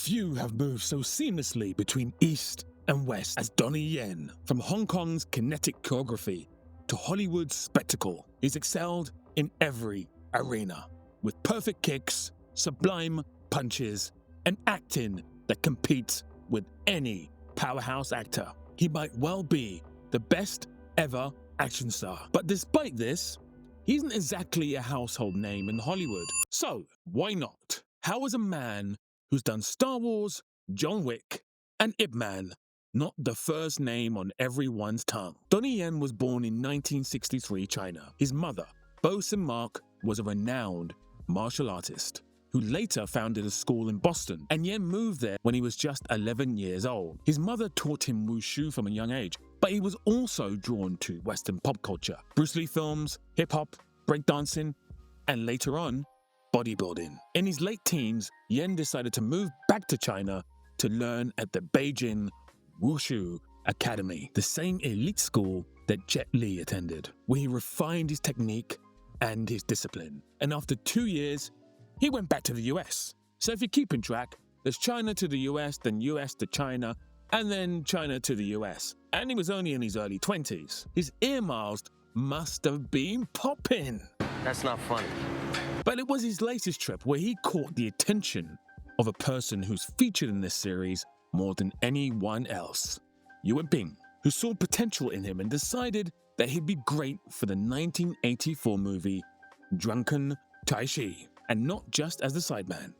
Few have moved so seamlessly between East and West as Donnie Yen. From Hong Kong's kinetic choreography to Hollywood's spectacle, he's excelled in every arena, with perfect kicks, sublime punches, and acting that competes with any powerhouse actor. He might well be the best ever action star. But despite this, he isn't exactly a household name in Hollywood. So, why not? How is a man who's done Star Wars, John Wick, and Ip Man not the first name on everyone's tongue? Donnie Yen was born in 1963 China. His mother, Bo Sin Mark, was a renowned martial artist who later founded a school in Boston, and Yen moved there when he was just 11 years old. His mother taught him wushu from a young age, but he was also drawn to Western pop culture, Bruce Lee films, hip-hop, breakdancing, and later on, bodybuilding. In his late teens, Yen decided to move back to China to learn at the Beijing Wushu Academy, the same elite school that Jet Li attended, where he refined his technique and his discipline. And after 2 years, he went back to the US. So if you're keeping track, there's China to the US, then US to China, and then China to the US. And he was only in his early 20s. His ear miles must have been popping. That's not funny. But it was his latest trip where he caught the attention of a person who's featured in this series more than anyone else, Uwais, who saw potential in him and decided that he'd be great for the 1984 movie Drunken Taishi, and not just as the sideman,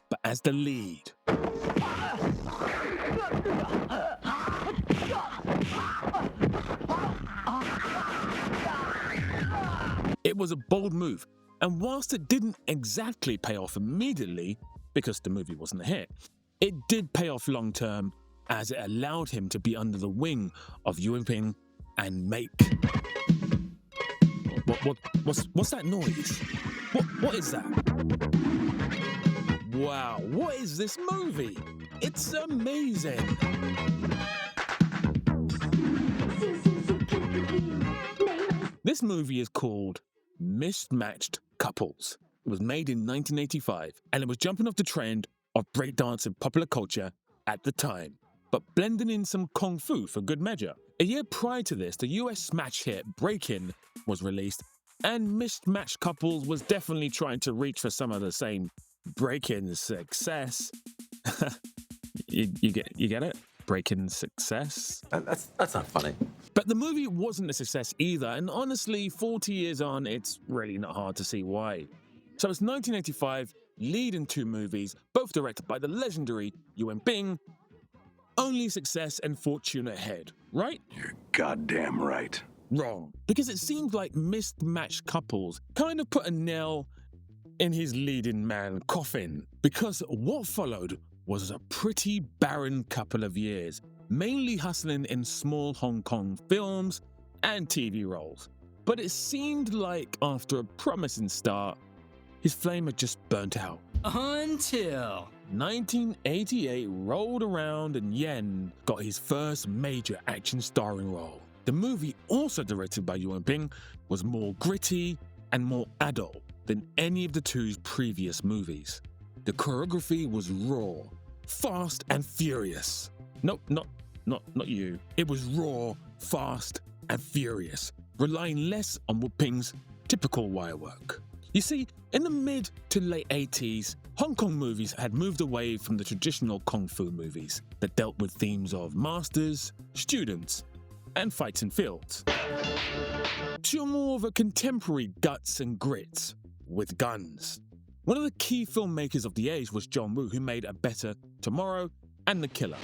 but as the lead. It was a bold move, and whilst it didn't exactly pay off immediately because the movie wasn't a hit, it did pay off long term as it allowed him to be under the wing of Uwais and make... What's that noise? What is that? Wow, what is this movie? It's amazing! This movie is called Mismatched Couples. It was made in 1985, and it was jumping off the trend of breakdance in popular culture at the time, but blending in some kung fu for good measure. A year prior to this, the US smash hit Breakin' was released, and Mismatched Couples was definitely trying to reach for some of the same Breakin' success. you get it? Breakin' success? That's not funny. But the movie wasn't a success either, and honestly, 40 years on, it's really not hard to see why. So it's 1985, leading 2 movies, both directed by the legendary Uwais. Only success and fortune ahead, right? You're goddamn right. Wrong. Because it seemed like Mismatched Couples kind of put a nail in his leading man coffin. Because what followed was a pretty barren couple of years, mainly hustling in small Hong Kong films and TV roles. But it seemed like after a promising start, his flame had just burnt out. Until 1988 rolled around and Yen got his first major action starring role. The movie, also directed by Uwais, was more gritty and more adult than any of the 2's previous movies. The choreography was raw, fast and furious. Nope, not you. It was raw, fast and furious, relying less on Uwais' typical wire work. You see, in the mid to late 80s, Hong Kong movies had moved away from the traditional kung fu movies that dealt with themes of masters, students, and fights in fields, to more of a contemporary guts and grits with guns. One of the key filmmakers of the age was John Woo, who made A Better Tomorrow and The Killer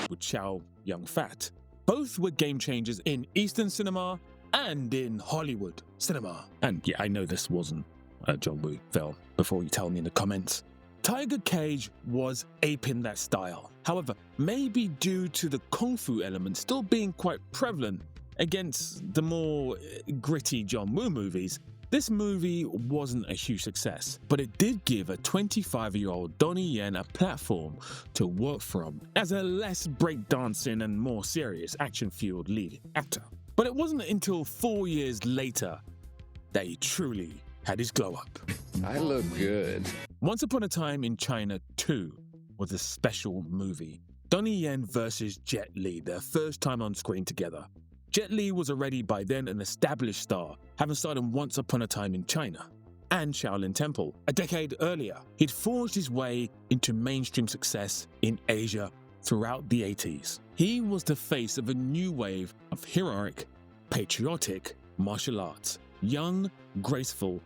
with Chow Yun-fat. Both were game changers in Eastern cinema and in Hollywood cinema. And yeah, I know this wasn't a John Woo film, before you tell me in the comments. Tiger Cage was aping that style. However, maybe due to the kung fu element still being quite prevalent against the more gritty John Woo movies, this movie wasn't a huge success, but it did give a 25-year-old Donnie Yen a platform to work from as a less breakdancing and more serious action-fueled lead actor. But it wasn't until 4 years later that he truly had his glow up. I look good. Once Upon a Time in China 2 was a special movie. Donnie Yen versus Jet Li, their first time on screen together. Jet Li was already by then an established star, having starred in Once Upon a Time in China and Shaolin Temple. A decade earlier, he'd forged his way into mainstream success in Asia throughout the 80s. He was the face of a new wave of heroic, patriotic martial arts. Young, graceful,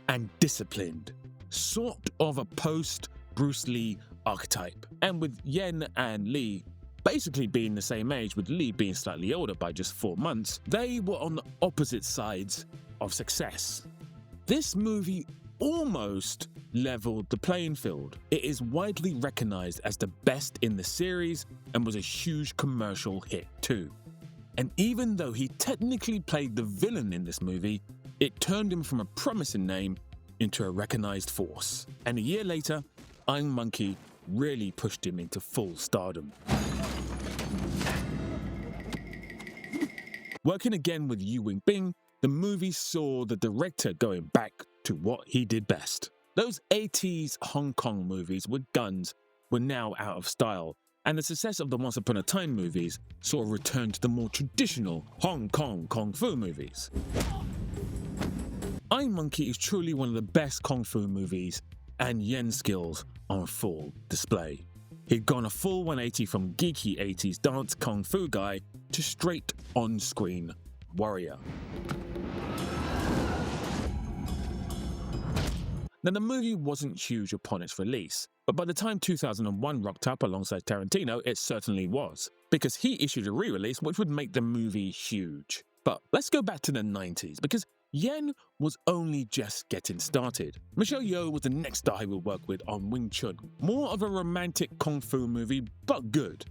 and disciplined. Sort of a post-Bruce Lee archetype. And with Yen and Lee basically being the same age, with Lee being slightly older by just 4 months, they were on the opposite sides of success. This movie almost leveled the playing field. It is widely recognized as the best in the series and was a huge commercial hit too. And even though he technically played the villain in this movie, it turned him from a promising name into a recognized force. And a year later, Iron Monkey really pushed him into full stardom. Working again with Yu Bing, the movie saw the director going back to what he did best. Those 80s Hong Kong movies with guns were now out of style, and the success of the Once Upon a Time movies saw a return to the more traditional Hong Kong Kung Fu movies. Iron Monkey is truly one of the best Kung Fu movies, and Yen's skills are on full display. He'd gone a full 180 from geeky 80s dance Kung Fu guy to straight on-screen warrior. Now, the movie wasn't huge upon its release, but by the time 2001 rocked up alongside Tarantino, it certainly was, because he issued a re-release which would make the movie huge. But let's go back to the 90s, because Yen was only just getting started. Michelle Yeoh was the next star he would work with on Wing Chun, more of a romantic kung fu movie, but good,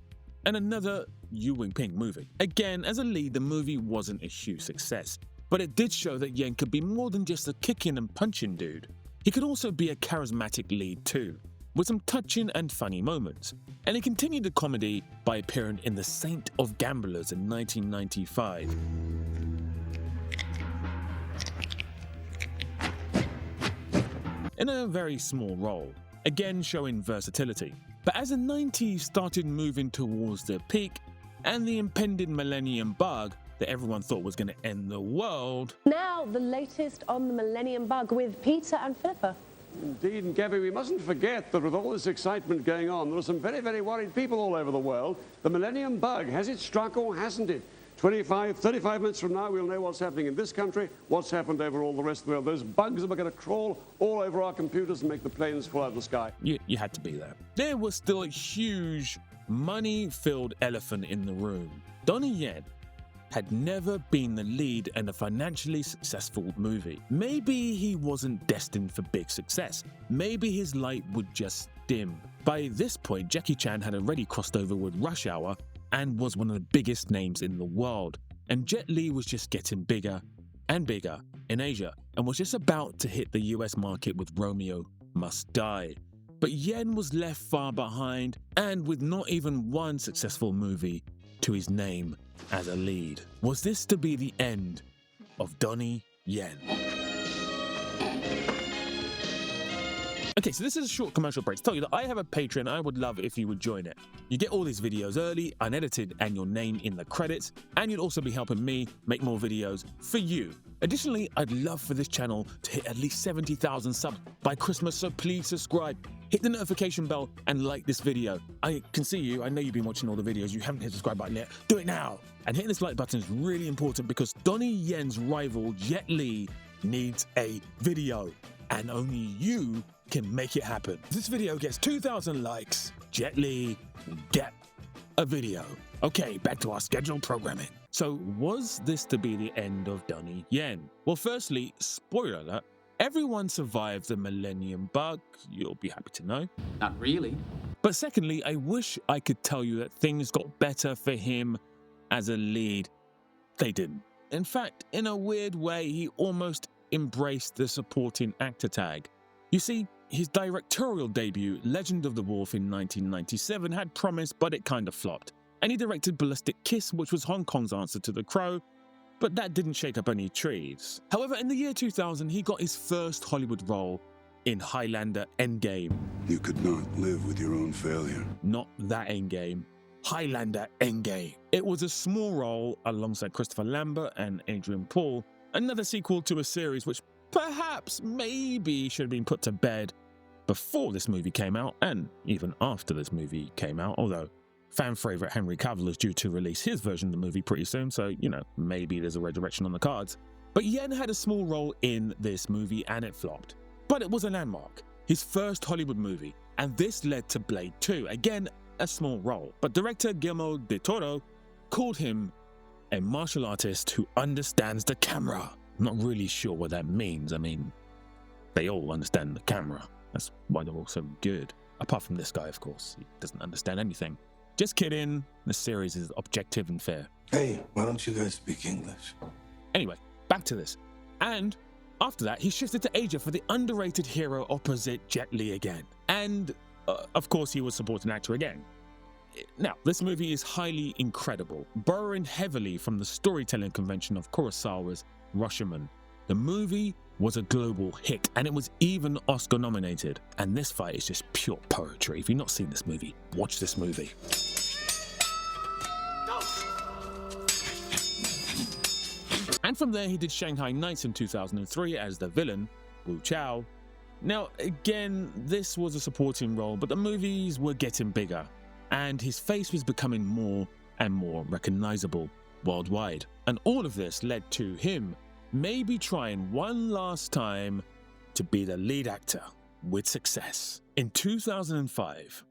and another Yu Ping movie. Again, as a lead, the movie wasn't a huge success, but it did show that Yen could be more than just a kicking and punching dude. He could also be a charismatic lead too, with some touching and funny moments. And he continued the comedy by appearing in The Saint of Gamblers in 1995. In a very small role, again showing versatility. But as the 90s started moving towards their peak, and the impending millennium bug that everyone thought was going to end the world. Now, the latest on the millennium bug with Peter and Philippa. Indeed, and Gabby, we mustn't forget that with all this excitement going on, there are some very, very worried people all over the world. The millennium bug, has it struck or hasn't it? 35 minutes from now, we'll know what's happening in this country, what's happened over all the rest of the world. Those bugs are going to crawl all over our computers and make the planes fly out of the sky. You had to be there. There was still a huge, money-filled elephant in the room. Donnie Yen had never been the lead in a financially successful movie. Maybe he wasn't destined for big success. Maybe his light would just dim. By this point, Jackie Chan had already crossed over with Rush Hour and was one of the biggest names in the world. And Jet Li was just getting bigger and bigger in Asia and was just about to hit the US market with Romeo Must Die. But Yen was left far behind and with not even one successful movie to his name as a lead. Was this to be the end of Donnie Yen? Okay, so this is a short commercial break to tell you that I have a Patreon. I would love if you would join it. You get all these videos early, unedited, and your name in the credits, and you'd also be helping me make more videos for you. Additionally, I'd love for this channel to hit at least 70,000 subs by Christmas, so please subscribe, hit the notification bell, and like this video. I can see you, I know you've been watching all the videos, you haven't hit the subscribe button yet, do it now! And hitting this like button is really important because Donnie Yen's rival, Jet Li, needs a video, and only you can make it happen. If this video gets 2,000 likes, Jet Li will get a video. Okay, back to our scheduled programming. So, was this to be the end of Donnie Yen? Well, firstly, spoiler alert, everyone survived the millennium bug, you'll be happy to know. Not really. But secondly, I wish I could tell you that things got better for him as a lead. They didn't. In fact, in a weird way, he almost embraced the supporting actor tag. You see, his directorial debut, Legend of the Wolf in 1997, had promise, but it kind of flopped. And he directed Ballistic Kiss, which was Hong Kong's answer to The Crow, but that didn't shake up any trees. However, in the year 2000, he got his first Hollywood role in Highlander Endgame. You could not live with your own failure. Not that Endgame. Highlander Endgame. It was a small role alongside Christopher Lambert and Adrian Paul, another sequel to a series which perhaps maybe should have been put to bed before this movie came out and even after this movie came out, although fan favourite Henry Cavill is due to release his version of the movie pretty soon, so, maybe there's a resurrection on the cards. But Yen had a small role in this movie and it flopped. But it was a landmark, his first Hollywood movie, and this led to Blade 2, again a small role. But director Guillermo del Toro called him a martial artist who understands the camera. I'm not really sure what that means. I mean, they all understand the camera. That's why they're all so good. Apart from this guy, of course. He doesn't understand anything. Just kidding. The series is objective and fair. Hey, why don't you guys speak English? Anyway, back to this. And after that, he shifted to Asia for the underrated hero opposite Jet Li again. And, of course, he was supporting actor again. Now, this movie is highly incredible, borrowing heavily from the storytelling convention of Kurosawa's Rashomon. The movie was a global hit, and it was even Oscar nominated. And this fight is just pure poetry. If you've not seen this movie, watch this movie. And from there, he did Shanghai Nights in 2003 as the villain, Wu Chao. Now, again, this was a supporting role, but the movies were getting bigger, and his face was becoming more and more recognizable worldwide. And all of this led to him maybe trying one last time to be the lead actor with success. In 2005,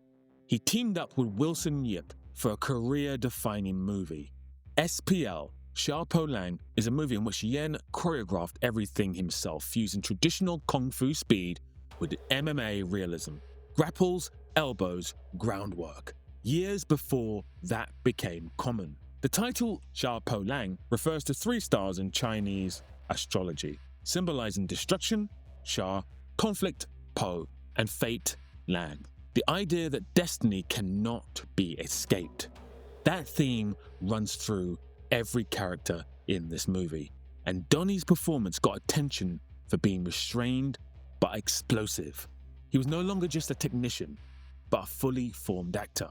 he teamed up with Wilson Yip for a career-defining movie. SPL, Sha Po Lang, is a movie in which Yen choreographed everything himself, fusing traditional kung fu speed with MMA realism. Grapples, elbows, groundwork. Years before that became common. The title Sha Po Lang refers to 3 stars in Chinese astrology, symbolizing destruction, Sha, conflict, Po, and fate, Lang. The idea that destiny cannot be escaped. That theme runs through every character in this movie, and Donnie's performance got attention for being restrained but explosive. He was no longer just a technician, but a fully formed actor.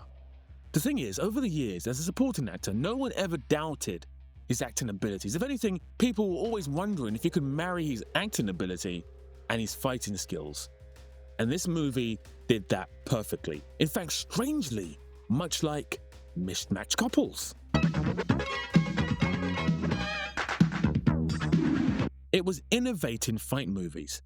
The thing is, over the years, as a supporting actor, no one ever doubted his acting abilities. If anything, people were always wondering if he could marry his acting ability and his fighting skills. And this movie did that perfectly. In fact, strangely, much like mismatched couples. It was innovating fight movies,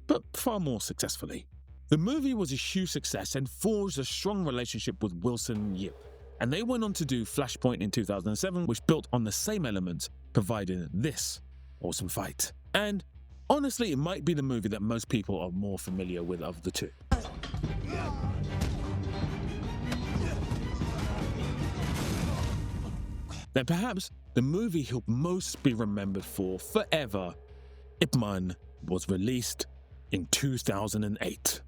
but far more successfully. The movie was a huge success and forged a strong relationship with Wilson Yip, and they went on to do Flashpoint in 2007, which built on the same elements, providing this awesome fight. And honestly, it might be the movie that most people are more familiar with of the two. Then perhaps the movie he'll most be remembered for forever, Ip Man, was released in 2008.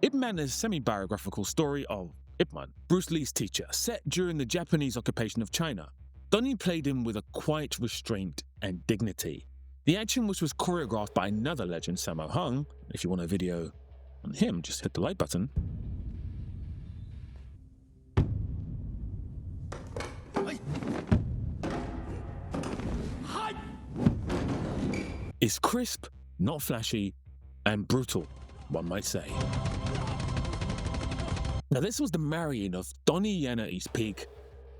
Ip Man is a semi-biographical story of Ip Man, Bruce Lee's teacher, set during the Japanese occupation of China. Donnie played him with a quiet restraint and dignity. The action, which was choreographed by another legend, Sammo Hung. If you want a video on him, just hit the like button. Is crisp, not flashy, and brutal, one might say. Now, this was the marrying of Donnie Yen at his peak,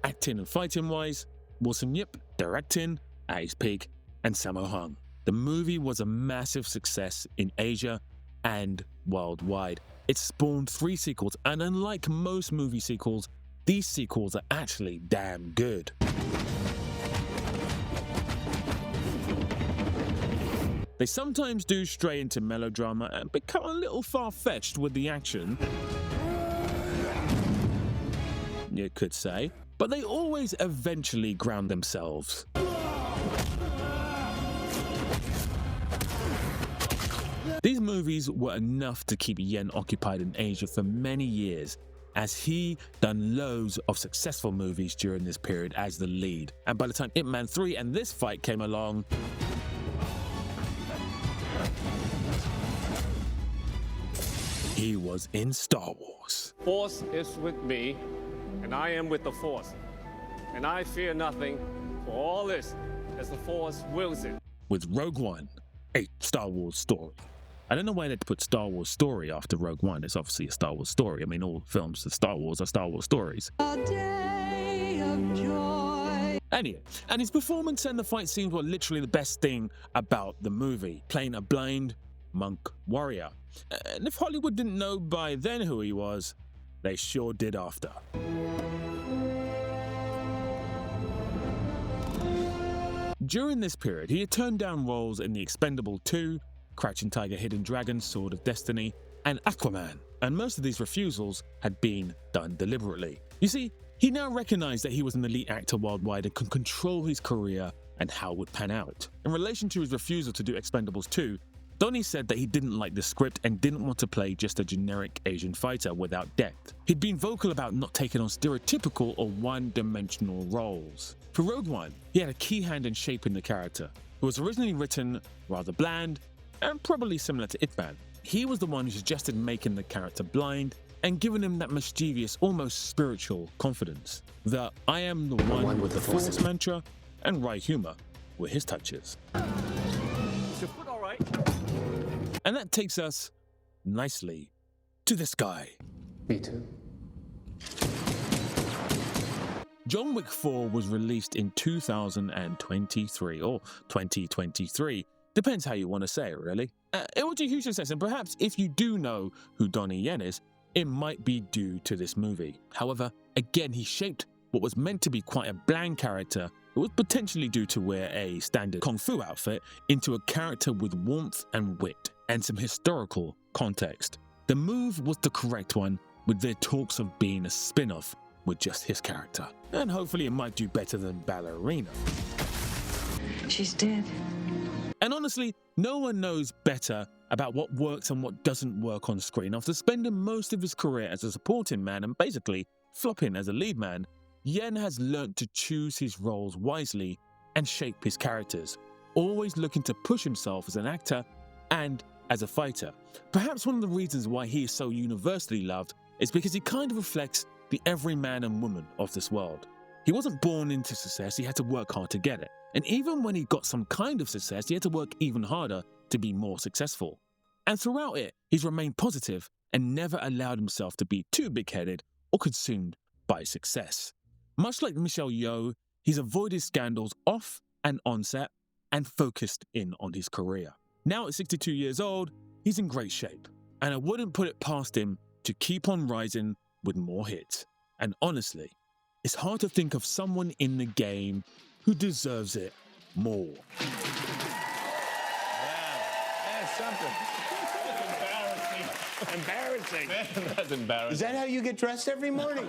acting and fighting-wise, Wilson Yip directing at his peak, and Sammo Hung. The movie was a massive success in Asia and worldwide. It spawned 3 sequels, and unlike most movie sequels, these sequels are actually damn good. They sometimes do stray into melodrama and become a little far-fetched with the action, you could say, but they always eventually ground themselves. These movies were enough to keep Yen occupied in Asia for many years, as he done loads of successful movies during this period as the lead. And by the time Ip Man 3 and this fight came along, he was in Star Wars. Force is with me, and I am with the Force. And I fear nothing, for all this, as the Force wills it. With Rogue One, a Star Wars story. I don't know why they put Star Wars story after Rogue One. It's obviously a Star Wars story. I mean, all films of Star Wars are Star Wars stories. A day of joy. Anyway, and his performance and the fight scenes were literally the best thing about the movie, playing a blind monk warrior. And if Hollywood didn't know by then who he was, they sure did after. During this period, he had turned down roles in The Expendable 2, Crouching Tiger, Hidden Dragon, Sword of Destiny, and Aquaman, and most of these refusals had been done deliberately. You see, he now recognized that he was an elite actor worldwide and could control his career and how it would pan out. In relation to his refusal to do Expendables 2, Donnie said that he didn't like the script and didn't want to play just a generic Asian fighter without depth. He'd been vocal about not taking on stereotypical or one-dimensional roles. For Rogue One, he had a key hand in shaping the character, who was originally written rather bland and probably similar to Ip Man. He was the one who suggested making the character blind and giving him that mischievous, almost spiritual confidence. The "I am the one with the Force" mantra and wry humor were his touches. Is your foot all right? And that takes us nicely to this guy. Me too. John Wick 4 was released in 2023 or 2023. Depends how you want to say it, really. It was a huge success, and perhaps if you do know who Donnie Yen is, it might be due to this movie. However, again, he shaped what was meant to be quite a bland character, who was potentially due to wear a standard kung fu outfit, into a character with warmth and wit, and some historical context. The move was the correct one, with their talks of being a spin-off with just his character. And hopefully it might do better than Ballerina. She's dead. And honestly, no one knows better about what works and what doesn't work on screen. After spending most of his career as a supporting man and basically flopping as a lead man, Yen has learnt to choose his roles wisely and shape his characters, always looking to push himself as an actor and as a fighter. Perhaps one of the reasons why he is so universally loved is because he kind of reflects the every man and woman of this world. He wasn't born into success, he had to work hard to get it. And even when he got some kind of success, he had to work even harder to be more successful. And throughout it, he's remained positive and never allowed himself to be too big-headed or consumed by success. Much like Michelle Yeoh, he's avoided scandals off and on set and focused in on his career. Now at 62 years old, he's in great shape, and I wouldn't put it past him to keep on rising with more hits. And honestly, it's hard to think of someone in the game who deserves it more. That's something. That's embarrassing. That's embarrassing. Is that how you get dressed every morning?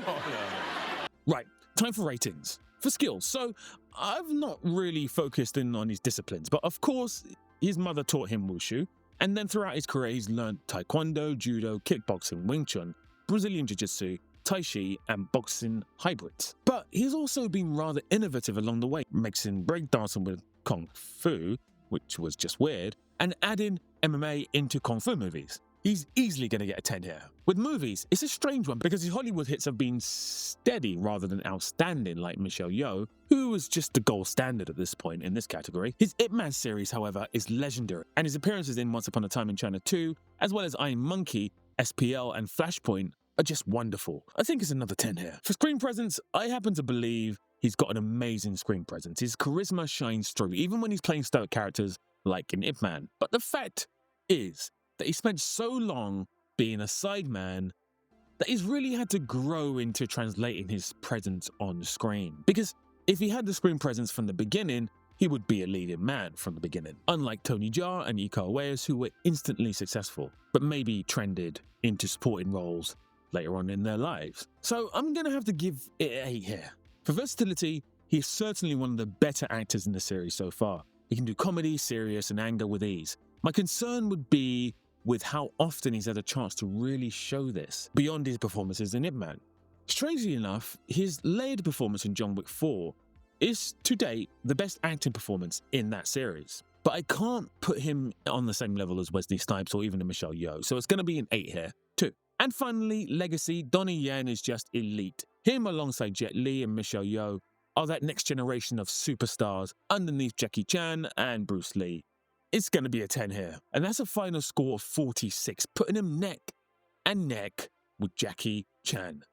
Right, time for ratings. For skills, so I've not really focused in on his disciplines, but of course, his mother taught him wushu, and then throughout his career he's learned taekwondo, judo, kickboxing, Wing Chun, Brazilian jiu-jitsu, Tai Chi, and boxing hybrids. But he's also been rather innovative along the way, mixing breakdancing with Kung Fu, which was just weird, and adding MMA into Kung Fu movies. He's easily going to get a 10 here. With movies, it's a strange one because his Hollywood hits have been steady rather than outstanding like Michelle Yeoh, who was just the gold standard at this point in this category. His Ip Man series, however, is legendary, and his appearances in Once Upon a Time in China 2, as well as Iron Monkey, SPL, and Flashpoint are just wonderful. I think it's another 10 here. For screen presence, I happen to believe he's got an amazing screen presence. His charisma shines through, even when he's playing stoic characters like in Ip Man. But the fact is that he spent so long being a sideman that he's really had to grow into translating his presence on screen. Because if he had the screen presence from the beginning, he would be a leading man from the beginning. Unlike Tony Jaa and Uwais, who were instantly successful, but maybe trended into supporting roles later on in their lives. So I'm going to have to give it an 8 here. For versatility, he is certainly one of the better actors in the series so far. He can do comedy, serious, and anger with ease. My concern would be with how often he's had a chance to really show this, beyond his performances in Ip Man. Strangely enough, his layered performance in John Wick 4 is, to date, the best acting performance in that series. But I can't put him on the same level as Wesley Snipes or even a Michelle Yeoh, so it's going to be an 8 here, too. And finally, legacy, Donnie Yen is just elite. Him alongside Jet Li and Michelle Yeoh are that next generation of superstars underneath Jackie Chan and Bruce Lee. It's going to be a 10 here, and that's a final score of 46, putting him neck and neck with Jackie Chan.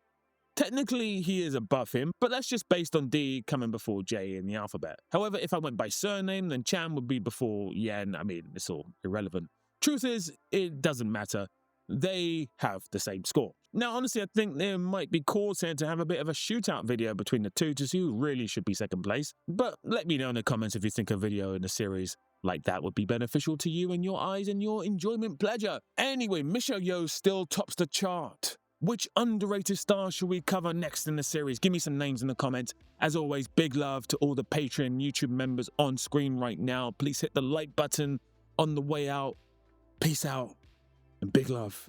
Technically, he is above him, but that's just based on D coming before J in the alphabet. However, if I went by surname, then Chan would be before Yen. I mean, it's all irrelevant. Truth is, it doesn't matter. They have the same score. Now, honestly, I think there might be cause here to have a bit of a shootout video between the two to see who really should be second place. But let me know in the comments if you think a video in a series like that would be beneficial to you and your eyes and your enjoyment pleasure. Anyway, Michelle Yeoh still tops the chart. Which underrated star should we cover next in the series? Give me some names in the comments. As always, big love to all the Patreon YouTube members on screen right now. Please hit the like button on the way out. Peace out and big love.